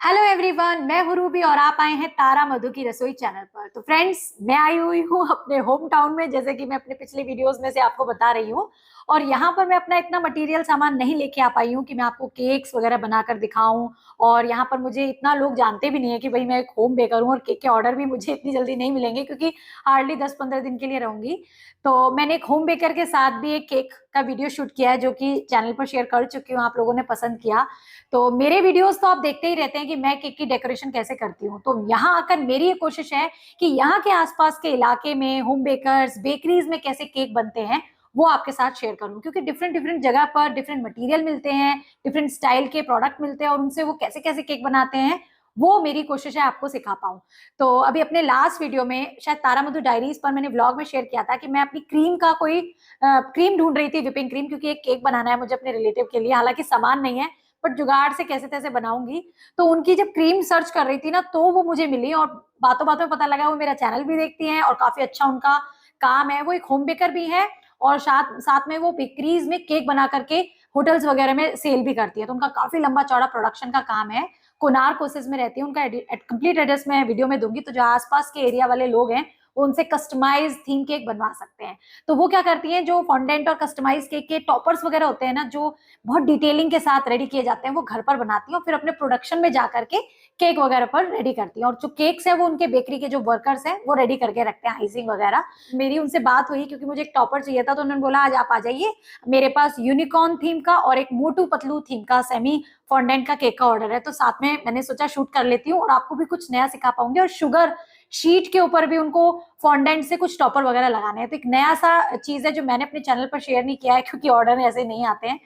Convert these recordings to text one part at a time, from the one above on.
Hello everyone, मैं हूँ Ruby और आप आए हैं तारा मधु की रसोई चैनल पर। तो फ्रेंड्स, मैं आई हुई हूँ अपने होम टाउन में, जैसे कि मैं अपने पिछले वीडियोस में से आपको बता रही हूँ। और यहाँ पर मैं अपना इतना मटेरियल सामान नहीं लेके आ पाई हूँ कि मैं आपको केक्स वगैरह बनाकर दिखाऊं। और यहाँ पर मुझे इतना लोग जानते भी नहीं है कि भाई मैं एक होम बेकर हूँ, और केक के ऑर्डर भी मुझे इतनी जल्दी नहीं मिलेंगे क्योंकि हार्डली 10-15 दिन के लिए रहूंगी। तो मैंने एक होम बेकर के साथ भी एक केक का वीडियो शूट किया है, जो कि चैनल पर शेयर कर चुकी हूँ, आप लोगों ने पसंद किया। तो मेरे वीडियोस तो आप देखते ही रहते हैं कि मैं केक की डेकोरेशन कैसे करती हूँ। तो यहाँ आकर मेरी ये कोशिश है कि यहाँ के आसपास के इलाके में होम बेकर्स, बेकरीज में कैसे केक बनते हैं वो आपके साथ शेयर करूँ, क्योंकि डिफरेंट डिफरेंट जगह पर डिफरेंट मटेरियल मिलते हैं, डिफरेंट स्टाइल के प्रोडक्ट मिलते हैं, और उनसे वो कैसे कैसे केक बनाते हैं वो मेरी कोशिश है आपको सिखा पाऊँ। तो अभी अपने लास्ट वीडियो में, शायद तारा मधु डायरीज पर, मैंने व्लॉग में शेयर किया था कि मैं अपनी क्रीम का कोई क्रीम ढूंढ रही थी, विपिंग क्रीम, क्योंकि एक केक बनाना है मुझे अपने रिलेटिव के लिए। हालांकि सामान नहीं है, बट जुगाड़ से कैसे तैसे बनाऊंगी। तो उनकी जब क्रीम सर्च कर रही थी ना, तो वो मुझे मिली, और बातों बातों में पता लगा वो मेरा चैनल भी देखती हैं और काफी अच्छा उनका काम है। वो एक होम बेकर भी है, और साथ साथ में वो बेकरीज में केक बना करके होटल्स वगैरह में सेल भी करती है। तो उनका काफी लंबा चौड़ा प्रोडक्शन का काम है। कोनार कोर्सेज में रहती है। उनका कंप्लीट एड्रेस मैं वीडियो में दूंगी, तो जो आसपास के एरिया वाले लोग हैं वो उनसे कस्टमाइज थीम केक बनवा सकते हैं। तो वो क्या करती हैं, जो फॉन्डेंट और कस्टमाइज केक के टॉपर्स वगैरह होते हैं ना, जो बहुत डिटेलिंग के साथ रेडी किए जाते हैं, वो घर पर बनाती हैं और फिर अपने प्रोडक्शन में जा करके केक वगैरह पर रेडी करती हैं। और जो केक्स है वो उनके बेकरी के जो वर्कर्स हैं वो रेडी करके रखते हैं, आइसिंग वगैरह। मेरी उनसे बात हुई क्योंकि मुझे एक टॉपर चाहिए था, तो उन्होंने बोला आज आप आ जाइए, मेरे पास यूनिकॉर्न थीम का और एक मोटू पतलू थीम का सेमी फॉन्डेंट का केक का ऑर्डर है। तो साथ में मैंने सोचा शूट कर लेती हूँ और आपको भी कुछ नया सिखा पाऊंगी। और शुगर शीट के ऊपर भी उनको फॉन्डेंट से कुछ टॉपर वगैरह लगाने हैं। तो एक नया सा चीज है जो मैंने अपने चैनल पर शेयर नहीं किया है, क्योंकि ऑर्डर ऐसे नहीं आते हैं।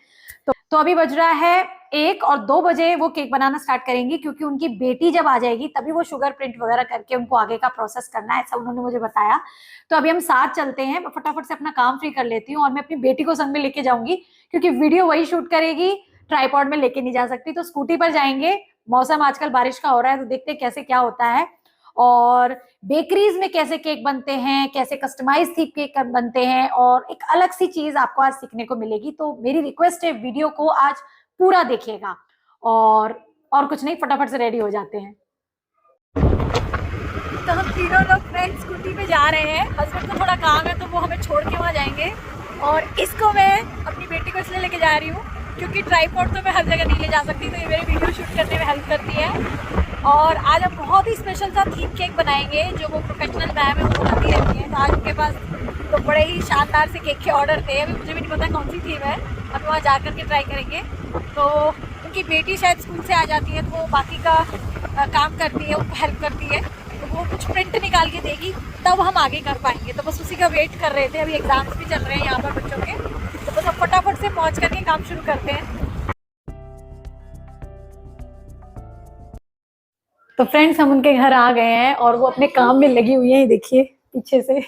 तो अभी बज रहा है 1 और 2 बजे वो केक बनाना स्टार्ट करेंगी, क्योंकि उनकी बेटी जब आ जाएगी तभी वो शुगर प्रिंट वगैरह करके उनको आगे का प्रोसेस करना है, ऐसा उन्होंने मुझे बताया। तो अभी हम साथ चलते हैं, मैं फटाफट से अपना काम फ्री कर लेती हूँ, और मैं अपनी बेटी को संग में लेके जाऊंगी, क्योंकि वीडियो वही शूट करेगी, ट्राईपॉड में लेके नहीं जा सकती। तो स्कूटी पर जाएंगे, मौसम आजकल बारिश का हो रहा है, तो देखते हैं कैसे क्या होता है। और बेकरीज में कैसे केक बनते हैं, कैसे कस्टमाइज थीम केक बनते हैं, और एक अलग सी चीज आपको आज सीखने को मिलेगी। तो मेरी रिक्वेस्ट है, वीडियो को आज पूरा देखिएगा। और कुछ नहीं, फटाफट से रेडी हो जाते हैं। तो हम तीनों लोग फ्रेंड्स स्कूटी पे जा रहे हैं। हस्बैंड को थोड़ा काम है तो वो हमें छोड़ के वहाँ जाएंगे। और इसको मैं अपनी बेटी को इसलिए लेके जा रही हूँ क्योंकि ट्राईपॉड तो मैं हर जगह नहीं ले जा सकती, तो ये मेरे वीडियो शूट करने में हेल्प करती है। और आज हम बहुत ही स्पेशल सा थीम केक बनाएंगे, जो वो प्रोफेशनल मैम है वो बनाती रहती है। तो आज उनके पास तो बड़े ही शानदार से केक के ऑर्डर थे। अभी मुझे भी नहीं पता कौन सी थीम है, अब वहाँ जा करके ट्राई करेंगे। तो उनकी बेटी शायद स्कूल से आ जाती है, तो वो बाकी का काम करती है, उनको हेल्प करती है। तो वो कुछ प्रिंट निकाल के देगी, तब हम आगे कर पाएंगे। तो बस उसी का वेट कर रहे थे। अभी एग्जाम्स भी चल रहे हैं यहाँ पर बच्चों के, तो बस अब फटाफट से पहुँच करके काम शुरू करते हैं। तो फ्रेंड्स, हम उनके घर आ गए हैं और वो अपने काम में लगी हुई है। देखिए पीछे से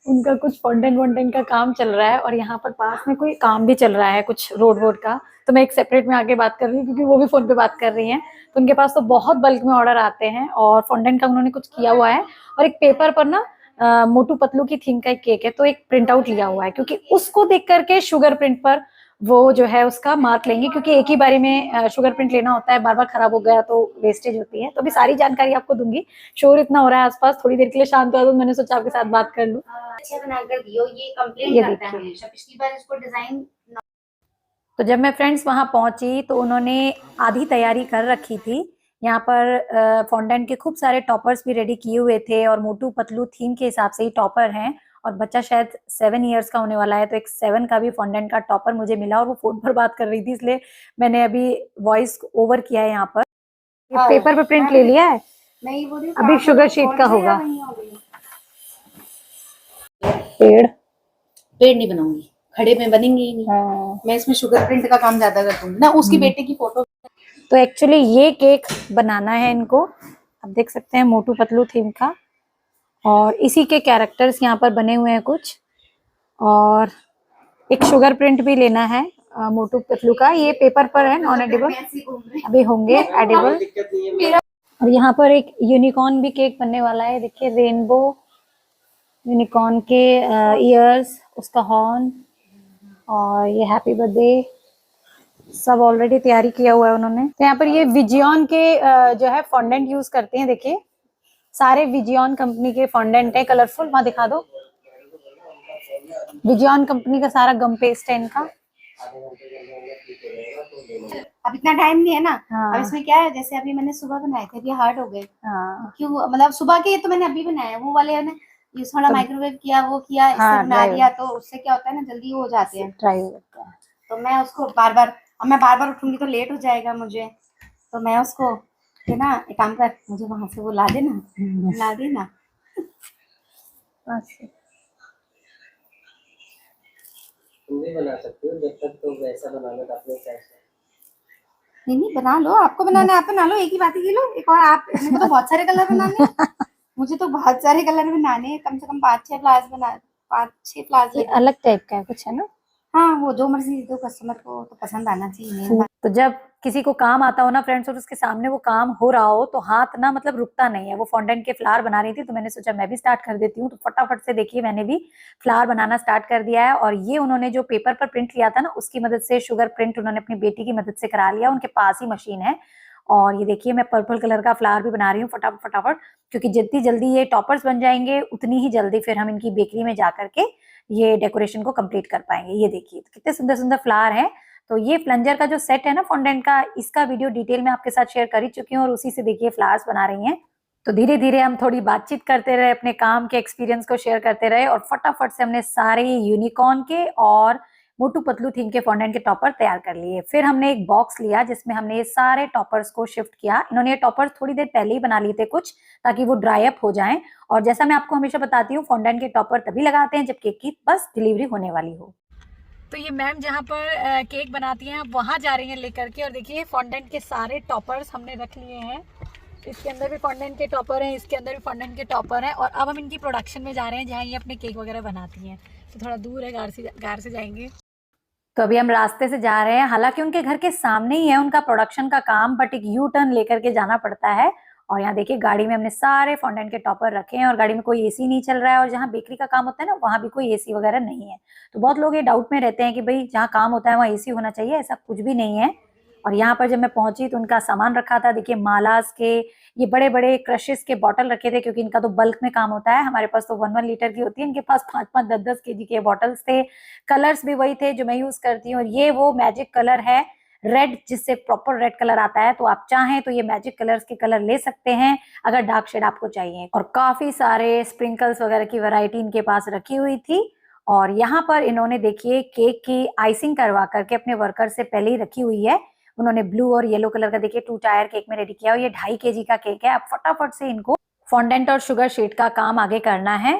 उनका कुछ फॉन्टेन वॉन्टेन का काम चल रहा है, और यहाँ पर पास में कोई काम भी चल रहा है, कुछ रोड वोड का। तो मैं एक सेपरेट में आके बात कर रही हूँ, क्योंकि वो भी फोन पे बात कर रही हैं। तो उनके पास तो बहुत बल्क में ऑर्डर आते हैं, और फॉन्टेन का उन्होंने कुछ किया हुआ है। और एक पेपर पर ना मोटू पतलू की थीम का एक केक है, तो एक प्रिंट आउट लिया हुआ है, क्योंकि उसको देख करके शुगर प्रिंट पर वो जो है उसका मार्क लेंगे, क्योंकि एक ही बारी में शुगर प्रिंट लेना होता है, बार बार खराब हो गया तो वेस्टेज होती है। तो अभी सारी जानकारी आपको दूंगी। शोर इतना हो रहा है आसपास, थोड़ी देर के लिए शांत हुआ तो मैंने सोचा आपके साथ बात कर लूं। अच्छा बनाकर दियो, ये कंप्लेंट करता है हमेशा। पिछली बार इसको डिजाइन। तो जब मैं फ्रेंड्स वहां पहुंची तो उन्होंने आधी तैयारी कर रखी थी। यहाँ पर फॉन्डेंट के खूब सारे टॉपर्स भी रेडी किए हुए थे, और मोटू पतलू थीम के हिसाब से ही टॉपर हैं। और बच्चा शायद 7 इयर्स का होने वाला है, तो एक 7 का भी फॉन्डेंट का टॉपर मुझे मिला, और वो फोन पर बात कर रही थी, इसलिए मैंने अभी वॉइस ओवर किया है। यहाँ पर पेपर पे प्रिंट ले लिया है, अभी शुगर शीट का होगा। पेड़ पेड़ नहीं बनाऊंगी, खड़े में बनेंगे ही नहीं। हाँ। मैं इसमें शुगर प्रिंट का काम ज्यादा कर दूंगी ना, उसकी बेटे की फोटो। तो एक्चुअली ये केक बनाना है इनको, आप देख सकते हैं, मोटू पतलू थीम का, और इसी के कैरेक्टर्स यहाँ पर बने हुए हैं कुछ। और एक शुगर प्रिंट भी लेना है मोटू पतलू का। ये पेपर पर है, नॉन एडिबल, अभी होंगे एडिबल। और यहाँ पर एक यूनिकॉर्न भी केक बनने वाला है। देखिए, रेनबो यूनिकॉर्न के ईयर्स, उसका हॉर्न, और ये हैप्पी बर्थडे। सब ऑलरेडी तैयारी किया हुआ है उन्होंने। तो यहाँ पर ये विजियन के जो है फॉन्डेंट यूज करते हैं। देखिए सारे विजियन कंपनी के फॉन्डेंट है, कलरफुल। वहां दिखा दो, विजियन कंपनी का सारा गम पेस्ट है इनका। अब इतना टाइम नहीं है ना। हाँ। अब इसमें क्या है, जैसे अभी मैंने सुबह बनाए थे, अभी हार्ड हो गए। हाँ। क्यों, मतलब सुबह के तो मैंने अभी बनाया, वो वाले है ना, ये थोड़ा माइक्रोवेव किया, वो किया, इससे हाँ, बना दिया, तो उससे क्या होता है ना, जल्दी हो जाते हैं। ट्राई होता है। तो मैं उसको बार बार, अब मैं बार बार उठूंगी तो लेट हो जाएगा मुझे, तो मैं उसको है ना, एक काम कर, मुझे वहां से वो ला देना, ला देना। तुम भी बना सकते हो, जब तक तो वैसा बनाना तो अपने हिसाब से। नहीं बना लो, आपको बनाना है आप बना लो, एक ही बात है, ये लो एक और। आप, मेरे को तो बहुत सारे कलर बनाने हैं, मुझे तो बहुत सारे कलर बनाने हैं, कम से कम 5-6 फ्लावर्स बना, 5-6 फ्लावर्स ये अलग टाइप का है कुछ, है ना? हाँ, वो जो मर्जी दो, कस्टमर को तो पसंद आना चाहिए। तो जब किसी को काम आता हो ना फ्रेंड्स, और उसके सामने वो काम हो रहा हो, तो हाथ ना मतलब रुकता नहीं है। वो फॉन्डेंट के फ्लावर बना रही थी, तो मैंने सोचा मैं भी स्टार्ट कर देती हूँ। तो फटाफट से देखिए मैंने भी फ्लावर बनाना स्टार्ट कर दिया है। और ये उन्होंने जो पेपर पर प्रिंट लिया था ना, उसकी मदद से शुगर प्रिंट उन्होंने अपनी बेटी की मदद से करा लिया। उनके पास ही मशीन है। और ये देखिए मैं पर्पल कलर का फ्लावर भी बना रही हूँ फटाफट फटाफट, क्योंकि जितनी जल्दी ये टॉपर्स बन जाएंगे उतनी ही जल्दी फिर हम इनकी बेकरी में जा करके ये डेकोरेशन को कंप्लीट कर पाएंगे। ये देखिए कितने सुंदर सुंदर फ्लावर हैं। तो ये प्लंजर का जो सेट है ना फॉन्डेंट का, इसका वीडियो डिटेल में आपके साथ शेयर कर ही चुकी हूँ, और उसी से देखिए फ्लावर्स बना रही हैं। तो धीरे धीरे हम थोड़ी बातचीत करते रहे, अपने काम के एक्सपीरियंस को शेयर करते रहे, और फटाफट से हमने सारे यूनिकॉर्न के और मोटू पतलू थीम के फॉन्डेंट के टॉपर तैयार कर लिए। फिर हमने एक बॉक्स लिया जिसमें हमने ये सारे टॉपर्स को शिफ्ट किया। इन्होंने ये टॉपर्स थोड़ी देर पहले ही बना लिए थे कुछ, ताकि वो ड्राई अप हो जाएं। और जैसा मैं आपको हमेशा बताती हूँ, फॉन्डेंट के टॉपर तभी लगाते हैं जब केक की बस डिलीवरी होने वाली हो। तो ये मैम जहाँ पर केक बनाती हैं वहाँ जा रही हैं लेकर के। और देखिए फॉन्डेंट के सारे टॉपर्स हमने रख लिए हैं। इसके अंदर भी फॉन्डेंट के टॉपर हैं, इसके अंदर भी फॉन्डेंट के टॉपर हैं। और अब हम इनकी प्रोडक्शन में जा रहे हैं जहाँ ये अपने केक वगैरह बनाती हैं। तो थोड़ा दूर है, गार से जाएंगे। तो अभी हम रास्ते से जा रहे हैं। हालांकि उनके घर के सामने ही है उनका प्रोडक्शन का काम, बट एक यू टर्न लेकर के जाना पड़ता है। और यहाँ देखिए गाड़ी में हमने सारे फॉन्डेंट के टॉपर रखे हैं, और गाड़ी में कोई एसी नहीं चल रहा है। और जहाँ बेकरी का काम होता है ना, वहाँ भी कोई एसी वगैरह नहीं है। तो बहुत लोग ये डाउट में रहते हैं कि भाई जहाँ काम होता है वहाँ एसी होना चाहिए, ऐसा कुछ भी नहीं है। और यहाँ पर जब मैं पहुंची तो उनका सामान रखा था। देखिए मालास के ये बड़े बड़े क्रशेस के बॉटल रखे थे, क्योंकि इनका तो बल्क में काम होता है। हमारे पास तो 1-1 लीटर की होती है, इनके पास 5-5, 10-10 केजी के बॉटल्स थे। कलर्स भी वही थे जो मैं यूज करती हूँ। और ये वो मैजिक कलर है रेड, जिससे प्रॉपर रेड कलर आता है। तो आप चाहें तो ये मैजिक कलर्स के कलर ले सकते हैं अगर डार्क शेड आपको चाहिए। और काफी सारे स्प्रिंकल्स वगैरह की वैरायटी इनके पास रखी हुई थी। और यहाँ पर इन्होंने देखिए केक की आइसिंग करवा करके अपने वर्कर से पहले ही रखी हुई है। उन्होंने ब्लू और येलो कलर का देखिए 2 टायर केक में रेडी किया। और ये 2.5 केजी का केक है। अब फटाफट से इनको फॉन्डेंट और शुगर शीट का काम आगे करना है।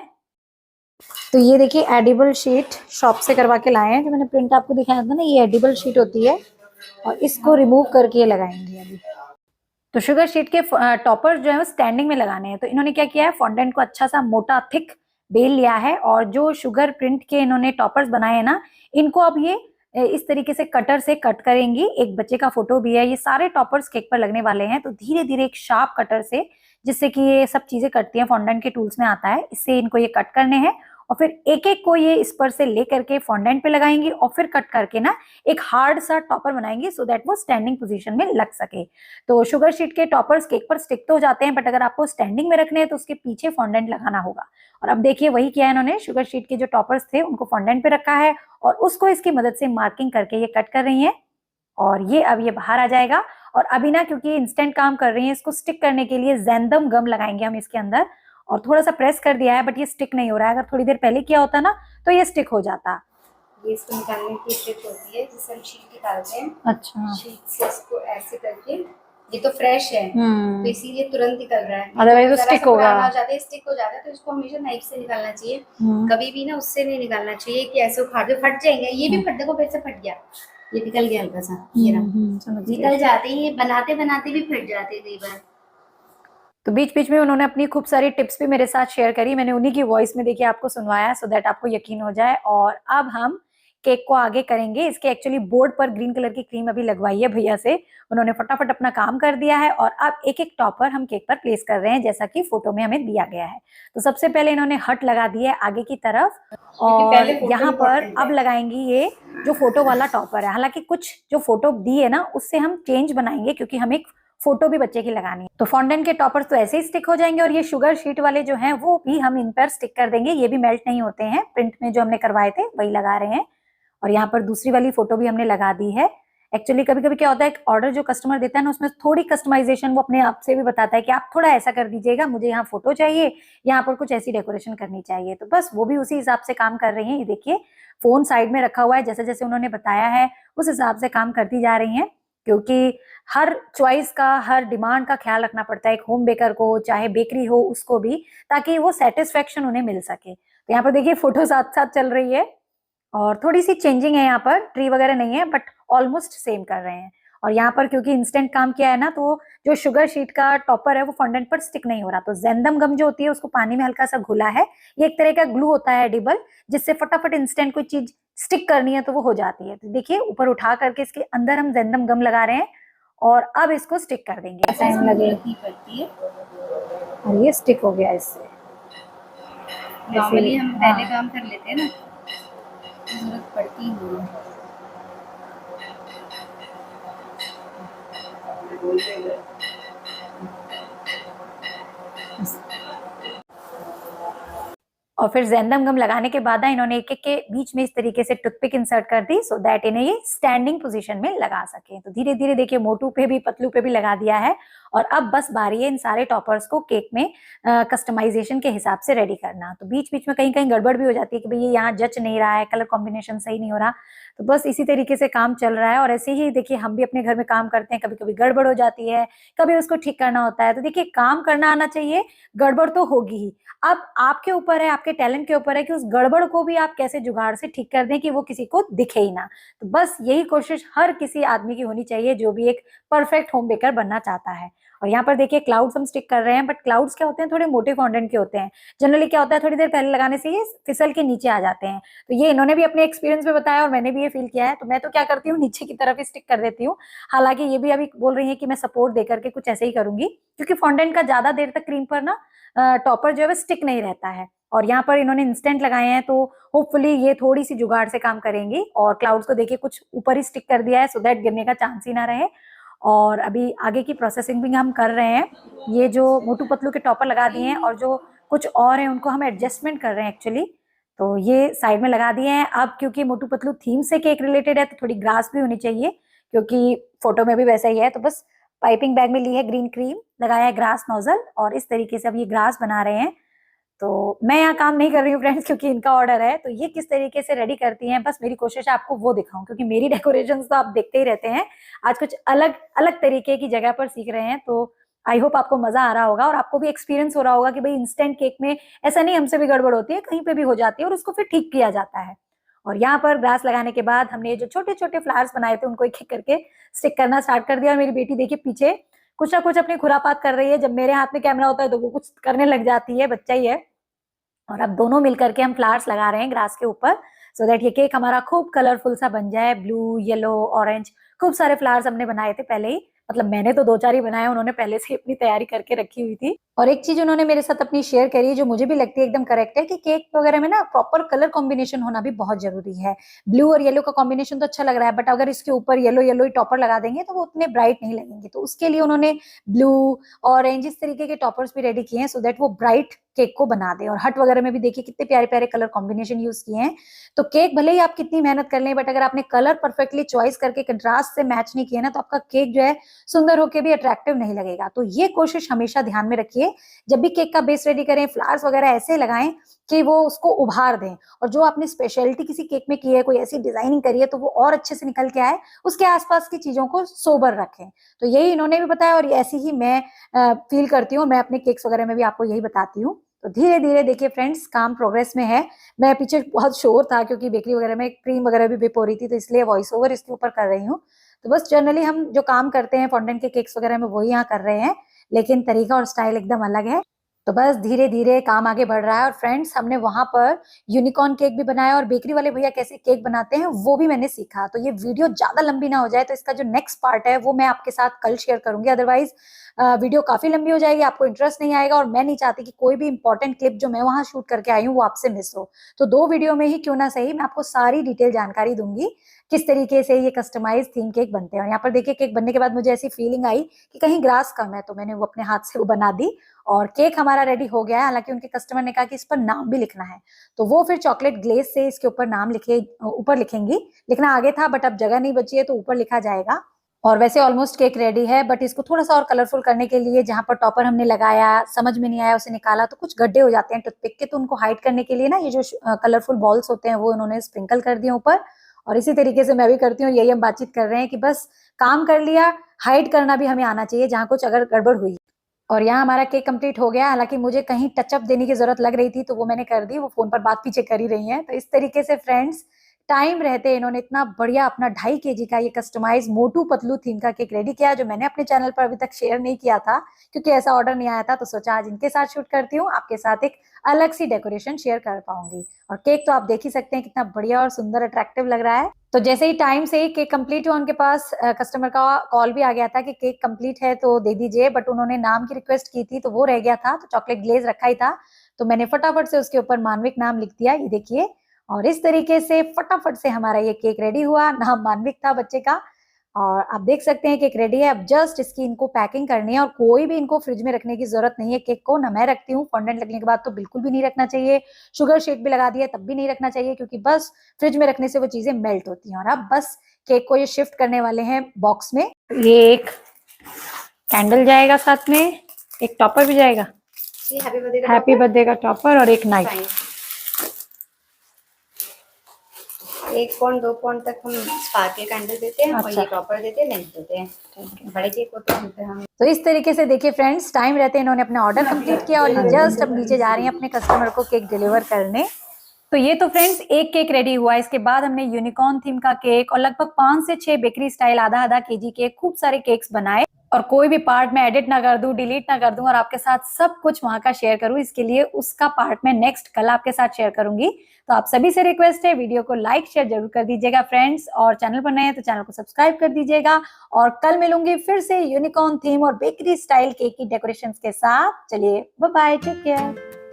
तो ये देखिए एडिबल शीट शॉप से करवा के लाए हैं, जो मैंने प्रिंट आपको दिखाया था ना, ये एडिबल शीट होती है। और इसको रिमूव करके लगाएंगे अभी। तो शुगर शीट के टॉपर जो है वो स्टैंडिंग में लगाने हैं। तो इन्होंने क्या किया है, फॉन्डेंट को अच्छा सा मोटा थिक बेल लिया है। और जो शुगर प्रिंट के इन्होंने टॉपर्स बनाए हैं ना, इनको अब ये इस तरीके से कटर से कट करेंगी। एक बच्चे का फोटो भी है। ये सारे टॉपर्स केक पर लगने वाले हैं। तो धीरे धीरे एक शार्प कटर से, जिससे कि ये सब चीजें कटती हैं, फॉन्डेंट के टूल्स में आता है, इससे इनको ये कट करने हैं। और फिर एक एक को ये इस पर से लेकर के फॉन्डेंट पे लगाएंगी, और फिर कट करके ना एक हार्ड सा टॉपर बनाएंगे, सो दैट वो स्टैंडिंग पोजीशन में लग सके। तो शुगर शीट के टॉपर्स केक पर स्टिक तो हो जाते हैं, बट अगर आपको स्टैंडिंग में रखने हैं तो उसके पीछे फॉन्डेंट लगाना होगा। और अब देखिए वही किया है इन्होंने, शुगर शीट के जो टॉपर्स थे उनको फॉन्डेंट पे रखा है, और उसको इसकी मदद से मार्किंग करके ये कट कर रही है। और ये अब ये बाहर आ जाएगा। और अभी ना क्योंकि इंस्टेंट काम कर रही है, इसको स्टिक करने के लिए ज़ेंदम गम लगाएंगे हम इसके अंदर। और थोड़ा सा प्रेस कर दिया है, बट ये स्टिक नहीं हो रहा है। अगर थोड़ी देर पहले किया होता ना तो ये स्टिक हो जाता। ये इसको निकालने की ट्रिक होती है, जिससे हम शीट निकालते हैं। अच्छा। शीट से इसको ऐसे करके, ये तो फ्रेश है तो इसीलिए तुरंत निकल रहा है, अदरवाइज तो स्टिक होगा, स्टिक हो जाता है। तो इसको हमेशा नाइफ से निकालना चाहिए, कभी भी ना उससे नहीं निकालना चाहिए कि ऐसे उखाड़ के फट जाएंगे। ये भी फट, देखो फिर से फट गया, ये निकल गया हल्का सा, ये निकल जाते हैं। बनाते बनाते भी फट जाते हैं कई बार। तो बीच बीच में उन्होंने अपनी खूब सारी टिप्स भी मेरे साथ शेयर करी। मैंने उन्हीं की वॉइस में देखिए आपको सुनवाया, सो दैट आपको यकीन हो जाए। और अब हम केक को आगे करेंगे। इसके एक्चुअली बोर्ड पर ग्रीन कलर की क्रीम अभी लगवाई है भैया से, उन्होंने फटाफट अपना काम कर दिया है और अब एक एक टॉपर हम केक पर प्लेस कर रहे हैं जैसा कि फोटो में हमें दिया गया है। तो सबसे पहले इन्होंने हर्ट लगा दी है आगे की तरफ और यहाँ पर अब लगाएंगी ये जो फोटो वाला टॉपर है। हालांकि कुछ जो फोटो दी है ना उससे हम चेंज बनाएंगे क्योंकि हम एक फोटो भी बच्चे की लगानी है। तो फॉन्डेंट के टॉपर्स तो ऐसे ही स्टिक हो जाएंगे और ये शुगर शीट वाले जो हैं वो भी हम इन पर स्टिक कर देंगे। ये भी मेल्ट नहीं होते हैं, प्रिंट में जो हमने करवाए थे वही लगा रहे हैं। और यहाँ पर दूसरी वाली फोटो भी हमने लगा दी है। एक्चुअली कभी कभी क्या होता है, ऑर्डर जो कस्टमर देता है ना उसमें थोड़ी कस्टमाइजेशन वो अपने आप से भी बताता है कि आप थोड़ा ऐसा कर दीजिएगा, मुझे यहाँ फोटो चाहिए, यहाँ पर कुछ ऐसी डेकोरेशन करनी चाहिए। तो बस वो भी उसी हिसाब से काम कर रही हैं। ये देखिए फोन साइड में रखा हुआ है, जैसे जैसे उन्होंने बताया है उस हिसाब से काम करती जा रही हैं क्योंकि हर चॉइस का, हर डिमांड का ख्याल रखना पड़ता है एक होम बेकर को, चाहे बेकरी हो उसको भी, ताकि वो सेटिस्फेक्शन उन्हें मिल सके। तो यहाँ पर देखिए फोटो साथ साथ चल रही है और थोड़ी सी चेंजिंग है, यहाँ पर ट्री वगैरह नहीं है बट ऑलमोस्ट सेम कर रहे हैं। और यहाँ पर क्योंकि इंस्टेंट काम किया है ना तो जो शुगर शीट का टॉपर है वो फॉन्डेंट पर स्टिक नहीं हो रहा। तो ज़ेंदम गम जो होती है उसको पानी में हल्का सा घुला है, ये एक तरह का ग्लू होता है एडिबल, जिससे फटाफट इंस्टेंट कोई चीज स्टिक करनी है तो वो हो जाती है। तो देखिए ऊपर उठा करके इसके अंदर हम ज़ेंदम गम लगा रहे हैं और अब इसको स्टिक कर देंगे। टाइम लगेगा और ये स्टिक हो गया इससे। नॉर्मली हम पहले काम कर लेते हैं ना, जरूरत पड़ती नहीं है। और फिर ज़ेंदम गम लगाने के बाद इन्होंने एक एक के बीच में इस तरीके से टूथपिक इंसर्ट कर दी सो दैट इन्हें ये स्टैंडिंग पोजीशन में लगा सके। तो धीरे धीरे देखिए मोटू पे भी पतलू पे भी लगा दिया है और अब बस बारी है इन सारे टॉपर्स को केक में कस्टमाइजेशन के हिसाब से रेडी करना। तो बीच बीच में कहीं कहीं गड़बड़ भी हो जाती है कि भाई ये यहाँ जच नहीं रहा है, कलर कॉम्बिनेशन सही नहीं हो रहा। तो बस इसी तरीके से काम चल रहा है और ऐसे ही देखिए हम भी अपने घर में काम करते हैं, कभी कभी गड़बड़ हो जाती है, कभी उसको ठीक करना होता है। तो देखिए काम करना आना चाहिए, गड़बड़ तो होगी ही। अब आपके ऊपर है, आपके टैलेंट के ऊपर है कि उस गड़बड़ को भी आप कैसे जुगाड़ से ठीक कर दें कि वो किसी को दिखे ही ना। तो बस यही कोशिश हर किसी आदमी की होनी चाहिए जो भी एक परफेक्ट होम बेकर बनना चाहता है। और यहाँ पर देखिए क्लाउड्स हम स्टिक कर रहे हैं, बट क्लाउड्स क्या होते हैं, थोड़े मोटे फॉन्डेंट के होते हैं। जनरली क्या होता है, थोड़ी देर पहले लगाने से ये फिसल के नीचे आ जाते हैं। तो ये इन्होंने भी अपने एक्सपीरियंस में बताया और मैंने भी ये फील किया है। तो मैं तो क्या करती हूँ, नीचे की तरफ ही स्टिक कर देती हूँ। हालांकि ये भी अभी बोल रही है कि मैं सपोर्ट दे करके कुछ ऐसे ही करूंगी क्योंकि फॉन्डेंट का ज्यादा देर तक क्रीम पर ना टॉपर जो है वो स्टिक नहीं रहता है। और यहाँ पर इन्होंने इंस्टेंट लगाए हैं तो होपफुली ये थोड़ी सी जुगाड़ से काम करेंगी। और क्लाउड्स को देखिए कुछ ऊपर ही स्टिक कर दिया है सो दैट गिरने का चांस ही ना रहे। और अभी आगे की प्रोसेसिंग भी हम कर रहे हैं। ये जो मोटू पतलू के टॉपर लगा दिए हैं और जो कुछ और हैं उनको हम एडजस्टमेंट कर रहे हैं एक्चुअली। तो ये साइड में लगा दिए हैं। अब क्योंकि मोटू पतलू थीम से केक रिलेटेड है तो थोड़ी ग्रास भी होनी चाहिए क्योंकि फोटो में भी वैसा ही है। तो बस पाइपिंग बैग में ली है ग्रीन क्रीम, लगाया है ग्रास नोजल और इस तरीके से अब ये ग्रास बना रहे हैं। तो मैं यहाँ काम नहीं कर रही हूँ फ्रेंड्स क्योंकि इनका ऑर्डर है। तो ये किस तरीके से रेडी करती हैं, बस मेरी कोशिश है आपको वो दिखाऊं क्योंकि मेरी डेकोरेशंस तो आप देखते ही रहते हैं। आज कुछ अलग अलग तरीके की जगह पर सीख रहे हैं तो आई होप आपको मजा आ रहा होगा और आपको भी एक्सपीरियंस हो रहा होगा कि भाई इंस्टेंट केक में ऐसा नहीं, हमसे भी गड़बड़ होती है, कहीं पे भी हो जाती है और उसको फिर ठीक किया जाता है। और यहाँ पर ग्रास लगाने के बाद हमने जो छोटे छोटे फ्लावर्स बनाए थे उनको एक एक करके स्टिक करना स्टार्ट कर दिया। और मेरी बेटी देखिए पीछे कुछ ना कुछ अपनी खुरापात कर रही है। जब मेरे हाथ में कैमरा होता है तो वो कुछ करने लग जाती है, बच्चा ही है। और अब दोनों मिलकर के हम फ्लावर्स लगा रहे हैं ग्रास के ऊपर सो दैट ये केक हमारा खूब कलरफुल सा बन जाए। ब्लू, येलो, ऑरेंज, खूब सारे फ्लावर्स हमने बनाए थे पहले ही, मतलब मैंने तो 2-4 ही बनाए, उन्होंने पहले से अपनी तैयारी करके रखी हुई थी। और एक चीज उन्होंने मेरे साथ अपनी शेयर करी जो मुझे भी लगती है एकदम करेक्ट है कि केक वगैरह में ना प्रॉपर कलर कॉम्बिनेशन होना भी बहुत जरूरी है। ब्लू और येलो का कॉम्बिनेशन तो अच्छा लग रहा है बट अगर इसके ऊपर येलो येलो ही टॉपर लगा देंगे तो वो उतने ब्राइट नहीं लगेंगे। तो उसके लिए उन्होंने ब्लू, ऑरेंज इस तरीके के टॉपर्स भी रेडी किए हैं सो दैट वो ब्राइट केक को बना दे। और हट वगैरह में भी देखिए कितने प्यारे प्यारे कलर कॉम्बिनेशन यूज किए हैं। तो केक भले ही आप कितनी मेहनत कर लें बट अगर आपने कलर परफेक्टली चॉइस करके कंट्रास्ट से मैच नहीं किया ना तो आपका केक जो है सुंदर होकर भी अट्रैक्टिव नहीं लगेगा। तो ये कोशिश हमेशा ध्यान में रखिए, जब भी केक का बेस रेडी करें फ्लावर्स वगैरह ऐसे लगाएं कि वो उसको उभार दें। और जो आपने स्पेशलिटी किसी केक में की है, कोई ऐसी डिजाइनिंग करी है तो वो और अच्छे से निकल के आए, उसके आसपास की चीजों को सोबर रखें। तो यही इन्होंने भी बताया और ऐसी ही मैं फील करती हूँ। मैं अपने केक्स वगैरह में भी आपको यही बताती हूँ। तो धीरे धीरे देखिए फ्रेंड्स काम प्रोग्रेस में है। मैं पीछे बहुत शोर था क्योंकि बेकरी वगैरह में क्रीम वगैरह भी बिप हो रही थी तो इसलिए वॉइस ओवर इसके ऊपर कर रही हूँ। तो बस जनरली हम जो काम करते हैं फॉन्डेंट के केक्स वगैरह में वही यहाँ कर रहे हैं, लेकिन तरीका और स्टाइल एकदम अलग है। तो बस धीरे धीरे काम आगे बढ़ रहा है। और फ्रेंड्स, हमने वहां पर यूनिकॉर्न केक भी बनाया और बेकरी वाले भैया कैसे केक बनाते हैं वो भी मैंने सीखा। तो ये वीडियो ज्यादा लंबी ना हो जाए तो इसका जो नेक्स्ट पार्ट है वो मैं आपके साथ कल शेयर करूंगी, अदरवाइज वीडियो काफी लंबी हो जाएगी, आपको इंटरेस्ट नहीं आएगा और मैं नहीं चाहती कि कोई भी इंपॉर्टेंट क्लिप जो मैं वहां शूट करके आई हूँ वो आपसे मिस हो। तो 2 वीडियो में ही क्यों ना सही, मैं आपको सारी डिटेल जानकारी दूंगी किस तरीके से ये कस्टमाइज थीम केक बनते हैं। और यहाँ पर देखिए केक बनने के बाद मुझे ऐसी फीलिंग आई कि कहीं ग्रास कम है, तो मैंने वो अपने हाथ से वो बना दी और केक हमारा रेडी हो गया है। हालांकि उनके कस्टमर ने कहा कि इस पर नाम भी लिखना है, तो वो फिर चॉकलेट ग्लेज से इसके ऊपर नाम ऊपर लिखेंगी। लिखना आगे था बट अब जगह नहीं बची है तो ऊपर लिखा जाएगा। और वैसे ऑलमोस्ट केक रेडी है, बट इसको थोड़ा सा और कलरफुल करने के लिए जहां पर टॉपर हमने लगाया समझ में नहीं आया, उसे निकाला तो कुछ गड्ढे हो जाते हैं टूथपिक के, तो उनको हाइड करने के लिए ना ये जो कलरफुल बॉल्स होते हैं वो उन्होंने स्प्रिंकल कर दिए ऊपर। और इसी तरीके से मैं भी करती हूँ, यही हम बातचीत कर रहे हैं कि बस काम कर लिया, हाइड करना भी हमें आना चाहिए जहां कुछ अगर गड़बड़ हुई। और यहाँ हमारा केक कंप्लीट हो गया। हालांकि मुझे कहीं टचअप देने की जरूरत लग रही थी तो वो मैंने कर दी, वो फोन पर बात पीछे कर ही रही हैं। तो इस तरीके से फ्रेंड्स, टाइम रहते इन्होंने इतना बढ़िया अपना 2.5 kg का ये कस्टमाइज मोटू पतलू थीम का केक रेडी किया, जो मैंने अपने चैनल पर अभी तक शेयर नहीं किया था क्योंकि ऐसा ऑर्डर नहीं आया था। तो सोचा आज इनके साथ शूट करती हूँ, आपके साथ एक अलग सी डेकोरेशन शेयर कर पाऊंगी। और केक तो आप देख ही सकते हैं कितना बढ़िया और सुंदर अट्रैक्टिव लग रहा है। तो जैसे ही टाइम से ही केक कंप्लीट हुआ, उनके पास कस्टमर का कॉल भी आ गया था कि केक कंप्लीट है तो दे दीजिए, बट उन्होंने नाम की रिक्वेस्ट की थी तो वो रह गया था, तो चॉकलेट ग्लेज रखा ही था तो मैंने फटाफट से उसके ऊपर मानविक नाम लिख दिया, ये देखिए। और इस तरीके से फटाफट से हमारा ये केक रेडी हुआ, नाम मानविक था बच्चे का। और आप देख सकते हैं केक रेडी है। अब जस्ट इसकी इनको पैकिंग करनी है और कोई भी इनको फ्रिज में रखने की जरूरत नहीं है केक को, ना मैं रखती हूँ, फॉन्डेंट लगने के बाद तो बिल्कुल भी नहीं रखना चाहिए, शुगर शेक भी लगा दिया तब भी नहीं रखना चाहिए क्योंकि बस फ्रिज में रखने से वो चीजें मेल्ट होती हैं। और अब बस केक को ये शिफ्ट करने वाले हैं बॉक्स में। ये एक कैंडल जाएगा, साथ में एक टॉपर भी जाएगा, हैप्पी बर्थडे का टॉपर और एक नाइफ। 1 पॉइंट 2 पॉइंट तक हम स्पार्कल कैंडल देते हैं। अच्छा। और ये टॉपर देते हैं, लेंथ देते हैं। बड़े केक होते हैं तो इस तरीके से देखिए फ्रेंड्स, टाइम रहते इन्होंने अपना ऑर्डर कंप्लीट किया और ये जस्ट अब नीचे जा रही हैं अपने कस्टमर को केक डिलीवर करने। तो ये तो फ्रेंड्स एक केक रेडी हुआ। इसके बाद हमने यूनिकॉर्न थीम का केक और लगभग 5 से 6 बेकरी स्टाइल आधा kg के खूब सारे केक्स बनाए। और कोई भी पार्ट मैं एडिट ना कर दूं, डिलीट ना कर दूं और आपके साथ सब कुछ वहां का शेयर करूं, इसके लिए उसका पार्ट मैं नेक्स्ट कल आपके साथ शेयर करूंगी। तो आप सभी से रिक्वेस्ट है, वीडियो को लाइक शेयर जरूर कर दीजिएगा फ्रेंड्स, और चैनल पर नए हैं तो चैनल को सब्सक्राइब कर दीजिएगा। और कल मिलूंगी फिर से यूनिकॉर्न थीम और बेकरी स्टाइल केक की डेकोरेशन के साथ। चलिए बाय बाय, टेक केयर।